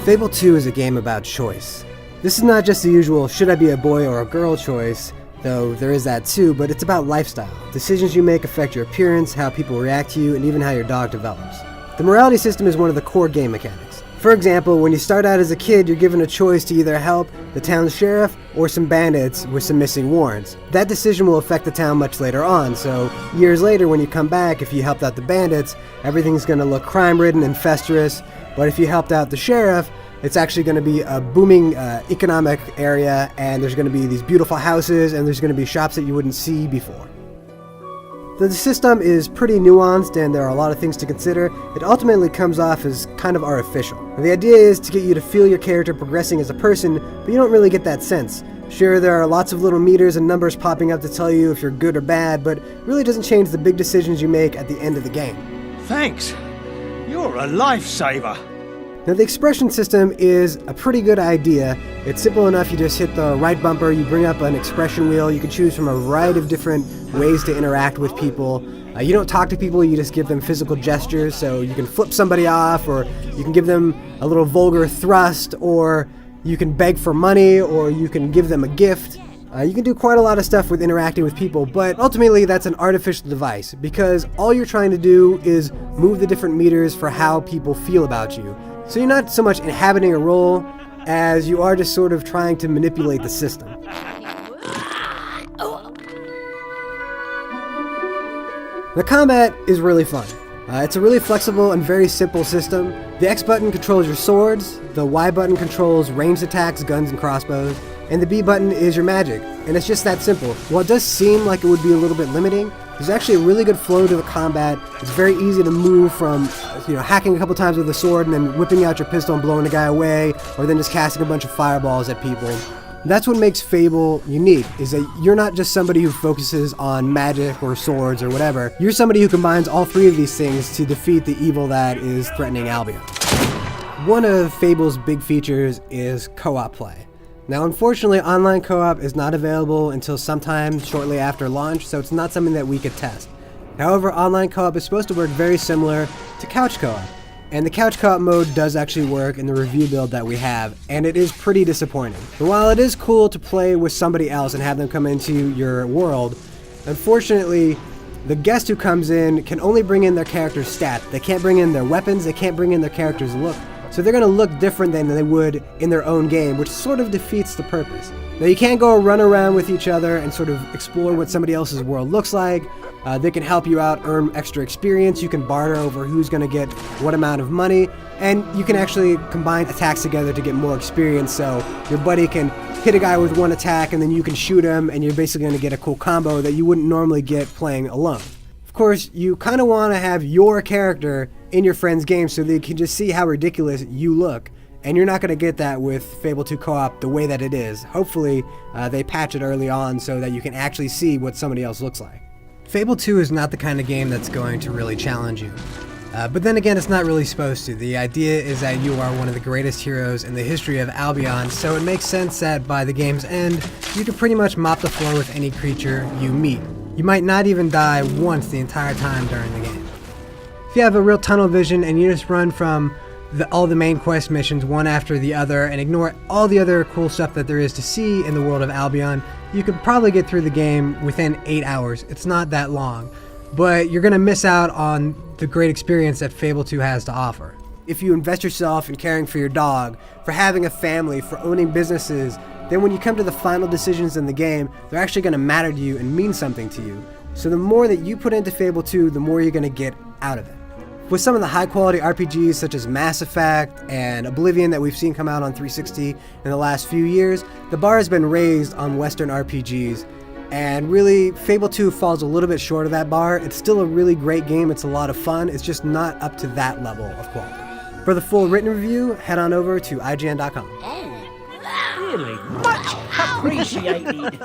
Fable 2 is a game about choice. This is not just the usual should I be a boy or a girl choice, though there is that too, but it's about lifestyle. Decisions you make affect your appearance, how people react to you, and even how your dog develops. The morality system is one of the core game mechanics. For example, when you start out as a kid, you're given a choice to either help the town's sheriff or some bandits with some missing warrants. That decision will affect the town much later on, so years later when you come back, if you helped out the bandits, everything's going to look crime-ridden and festeruous, but if you helped out the sheriff, it's actually going to be a booming economic area, and there's going to be these beautiful houses, and there's going to be shops that you wouldn't see before. The system is pretty nuanced and there are a lot of things to consider. It ultimately comes off as kind of artificial. The idea is to get you to feel your character progressing as a person, but you don't really get that sense. Sure, there are lots of little meters and numbers popping up to tell you if you're good or bad, but it really doesn't change the big decisions you make at the end of the game. Thanks. You're a lifesaver. Now the expression system is a pretty good idea. It's simple enough, you just hit the right bumper, you bring up an expression wheel, you can choose from a variety of different ways to interact with people. You don't talk to people, you just give them physical gestures, so you can flip somebody off, or you can give them a little vulgar thrust, or you can beg for money, or you can give them a gift. You can do quite a lot of stuff with interacting with people, but ultimately that's an artificial device, because all you're trying to do is move the different meters for how people feel about you. So you're not so much inhabiting a role as you are just sort of trying to manipulate the system. The combat is really fun. It's a really flexible and very simple system. The X button controls your swords, the Y button controls ranged attacks, guns and crossbows, and the B button is your magic. And it's just that simple. While it does seem like it would be a little bit limiting, there's actually a really good flow to the combat. It's very easy to move from, hacking a couple times with a sword and then whipping out your pistol and blowing the guy away, or then just casting a bunch of fireballs at people. That's what makes Fable unique, is that you're not just somebody who focuses on magic or swords or whatever. You're somebody who combines all three of these things to defeat the evil that is threatening Albion. One of Fable's big features is co-op play. Now, unfortunately, online co-op is not available until sometime shortly after launch, so it's not something that we could test. However, online co-op is supposed to work very similar to couch co-op, and the couch co-op mode does actually work in the review build that we have, and it is pretty disappointing. But while it is cool to play with somebody else and have them come into your world, unfortunately, the guest who comes in can only bring in their character's stat. They can't bring in their weapons, they can't bring in their character's look. So they're going to look different than they would in their own game, which sort of defeats the purpose. Now you can't go run around with each other and sort of explore what somebody else's world looks like. They can help you out, earn extra experience. You can barter over who's going to get what amount of money. And you can actually combine attacks together to get more experience. So your buddy can hit a guy with one attack and then you can shoot him and you're basically going to get a cool combo that you wouldn't normally get playing alone. Of course, you kind of want to have your character in your friend's game so they can just see how ridiculous you look. And you're not going to get that with Fable 2 co-op the way that it is. Hopefully, they patch it early on so that you can actually see what somebody else looks like. Fable 2 is not the kind of game that's going to really challenge you. But then again, it's not really supposed to. The idea is that you are one of the greatest heroes in the history of Albion, so it makes sense that by the game's end, you can pretty much mop the floor with any creature you meet. You might not even die once the entire time during the game. If you have a real tunnel vision and you just run from all the main quest missions one after the other and ignore all the other cool stuff that there is to see in the world of Albion, you could probably get through the game within 8 hours. It's not that long, but you're going to miss out on the great experience that Fable 2 has to offer. If you invest yourself in caring for your dog, for having a family, for owning businesses, then when you come to the final decisions in the game, they're actually going to matter to you and mean something to you. So the more that you put into Fable 2, the more you're going to get out of it. With some of the high-quality RPGs such as Mass Effect and Oblivion that we've seen come out on 360 in the last few years, the bar has been raised on Western RPGs, and really, Fable 2 falls a little bit short of that bar. It's still a really great game, it's a lot of fun, it's just not up to that level of quality. For the full written review, head on over to IGN.com. Really much appreciated.